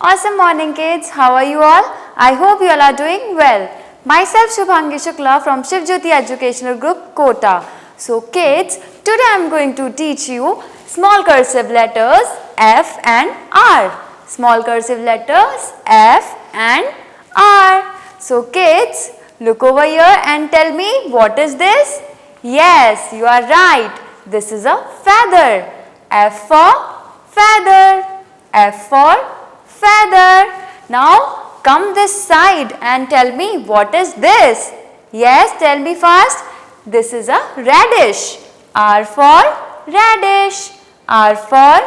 Awesome morning kids, how are you all? I hope you all are doing well. Myself Shubhangi Shukla from Shivjyoti Educational Group, Kota. So kids, today I am going to teach you small cursive letters F and R. Small cursive letters F and R. So kids, look over here and tell me what is this? Yes, you are right. This is a feather. F for feather. F for feather. Now come this side and tell me what is this? Yes, tell me fast. This is a radish. R for radish. R for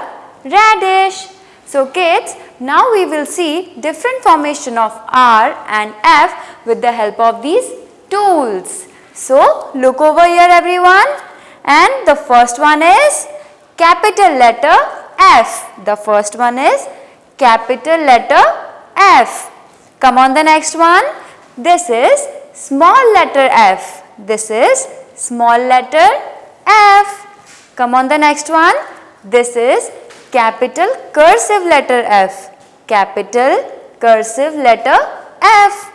radish. So kids, now we will see different formation of R and F with the help of these tools. So look over here everyone, and the first one is capital letter F. The first one is capital letter F. Come on the next one. This is small letter F. This is small letter F. Come on the next one. This is capital cursive letter F. Capital cursive letter F.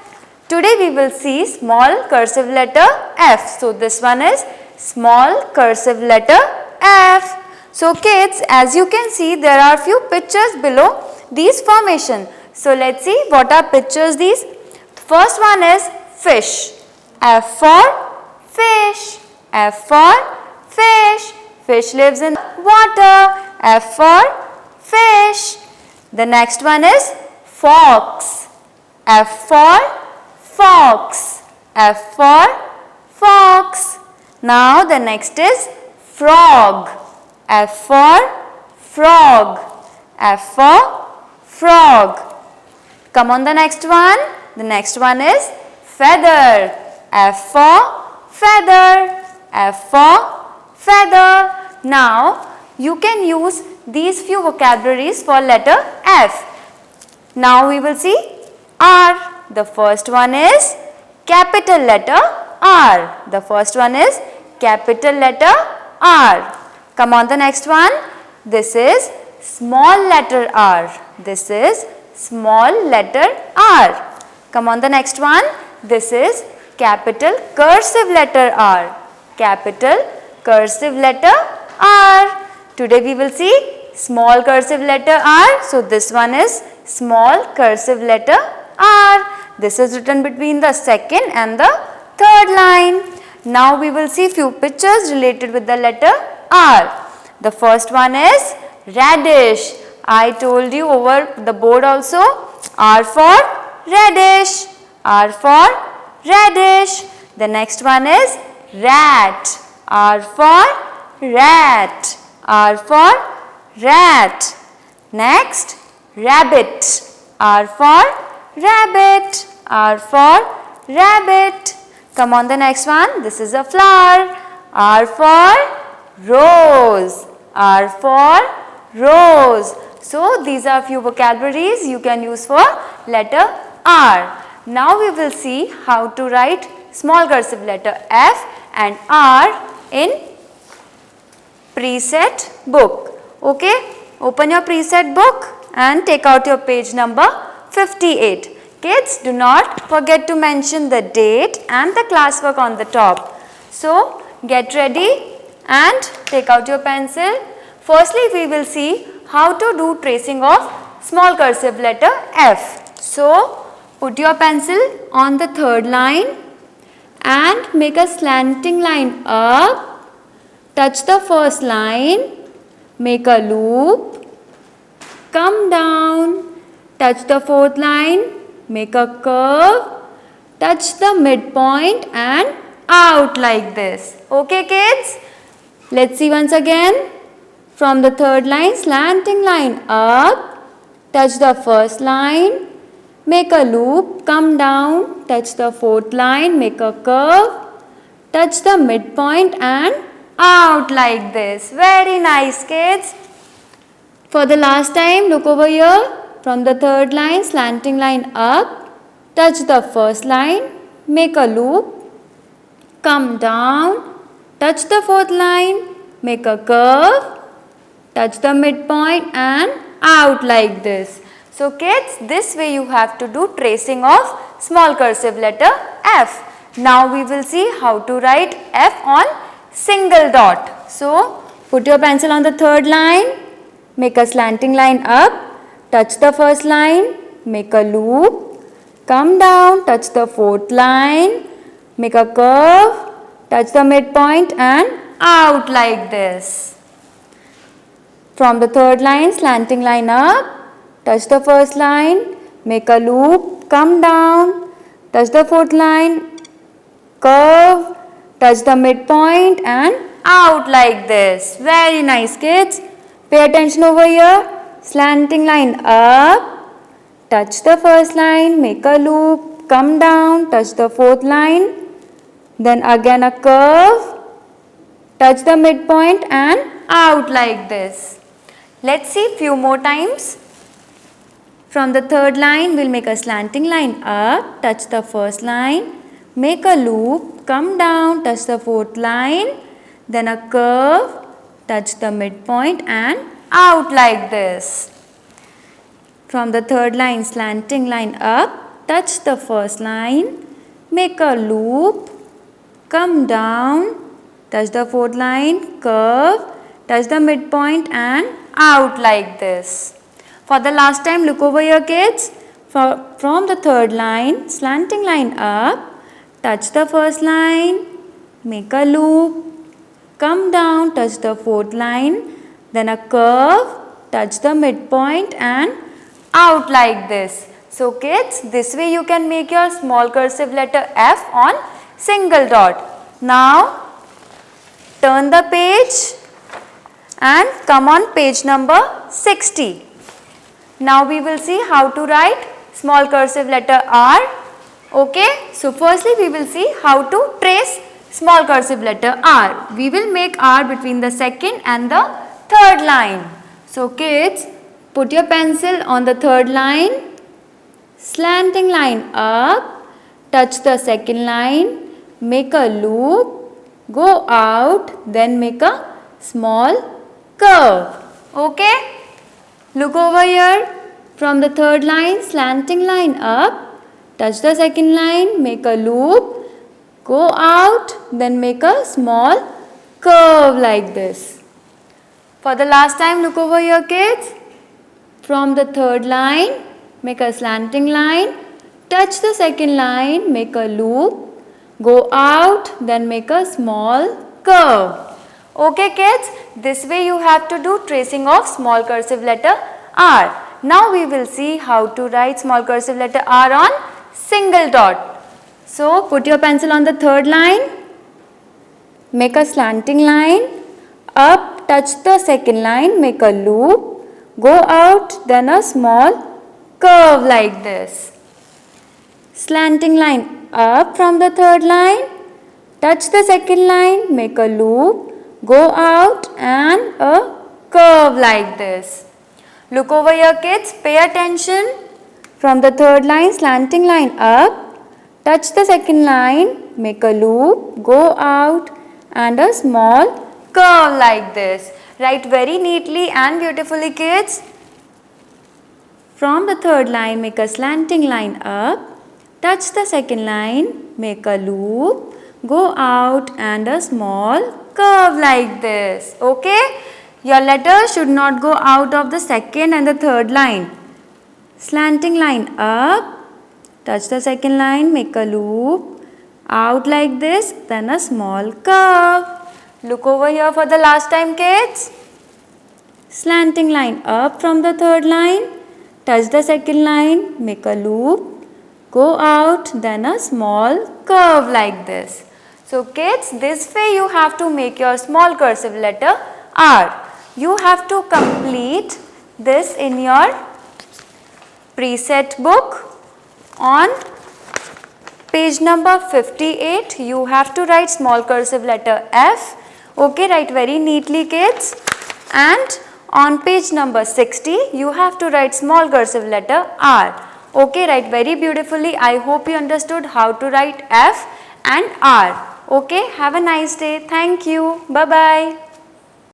Today we will see small cursive letter F. So this one is small cursive letter F. So kids, as you can see, there are few pictures below these formation. So let's see what are pictures these. First one is fish. F for fish. F for fish. Fish lives in water. F for fish. The next one is fox. F for fox. F for fox. Now the next is frog. F for frog. F for frog. Come on the next one. The next one is feather. F for feather. F for feather. Now you can use these few vocabularies for letter F. Now we will see R. The first one is capital letter R. The first one is capital letter R. Come on the next one. This is small letter R. This is small letter R. Come on the next one. This is capital cursive letter R. Capital cursive letter R. Today we will see small cursive letter R. So this one is small cursive letter R. This is written between the second and the third line. Now we will see few pictures related with the letter R. The first one is radish. I told you over the board also. R for radish. R for radish. The next one is rat. R for rat. R for rat. Next, rabbit. R for rabbit. R for rabbit. Come on the next one. This is a flower. R for rose. R for rose. So these are few vocabularies you can use for letter R. Now we will see how to write small cursive letter F and R in preset book. Okay, open your preset book and take out your page number 58. Kids, do not forget to mention the date and the classwork on the top. So get ready and take out your pencil. Firstly, we will see how to do tracing of small cursive letter F. So put your pencil on the third line and make a slanting line up. Touch the first line, make a loop, come down, touch the fourth line, make a curve, touch the midpoint and out like this. Okay kids? Let's see once again. From the third line, slanting line up, touch the first line, make a loop, come down, touch the fourth line, make a curve, touch the midpoint and out like this. Very nice kids. For the last time, look over here. From the third line, slanting line up, touch the first line, make a loop, come down, touch the fourth line, make a curve, touch the midpoint and out like this. So kids, this way you have to do tracing of small cursive letter F. Now we will see how to write F on single dot. So put your pencil on the third line, make a slanting line up, touch the first line, make a loop, come down, touch the fourth line, make a curve, touch the midpoint and out like this. From the third line, slanting line up, touch the first line, make a loop, come down, touch the fourth line, curve, touch the midpoint and out like this. Very nice kids. Pay attention over here. Slanting line up, touch the first line, make a loop, come down, touch the fourth line, then again a curve, touch the midpoint and out like this. Let's see few more times. From the third line, we'll make a slanting line up, touch the first line, make a loop, come down, touch the fourth line, then a curve, touch the midpoint and out like this. From the third line, slanting line up, touch the first line, make a loop, come down, touch the fourth line, curve, touch the midpoint and out like this. For the last time, look over here kids. From the third line, slanting line up, touch the first line, make a loop, come down, touch the fourth line, then a curve, touch the midpoint and out like this. So kids, this way you can make your small cursive letter F on single dot. Now, turn the page and come on page number 60. Now we will see how to write small cursive letter R. Okay, so firstly we will see how to trace small cursive letter R. We will make R between the second and the third line. So kids, put your pencil on the third line, slanting line up, touch the second line, make a loop, go out, then make a small curve. Okay. Look over here. From the third line, slanting line up, touch the second line, make a loop, go out, then make a small curve like this. For the last time, look over here kids. From the third line, make a slanting line, touch the second line, make a loop, go out, then make a small curve. Okay kids, this way you have to do tracing of small cursive letter R. Now we will see how to write small cursive letter R on single dot. So put your pencil on the third line, make a slanting line, up, touch the second line, make a loop, go out, then a small curve like this. Slanting line up from the third line, touch the second line, make a loop, go out and a curve like this. Look over here kids, pay attention. From the third line, slanting line up, touch the second line, make a loop, go out and a small curve like this. Write very neatly and beautifully kids. From the third line, make a slanting line up, touch the second line, make a loop, go out and a small curve like this. Okay. Your letter should not go out of the second and the third line. Slanting line up, touch the second line, make a loop, out like this, then a small curve. Look over here for the last time kids. Slanting line up from the third line, touch the second line, make a loop, go out, then a small curve like this. So kids, this way you have to make your small cursive letter R. You have to complete this in your preset book. On page number 58, you have to write small cursive letter F. Okay, write very neatly kids. And on page number 60, you have to write small cursive letter R. Okay, write very beautifully. I hope you understood how to write F and R. Okay, have a nice day. Thank you. Bye-bye.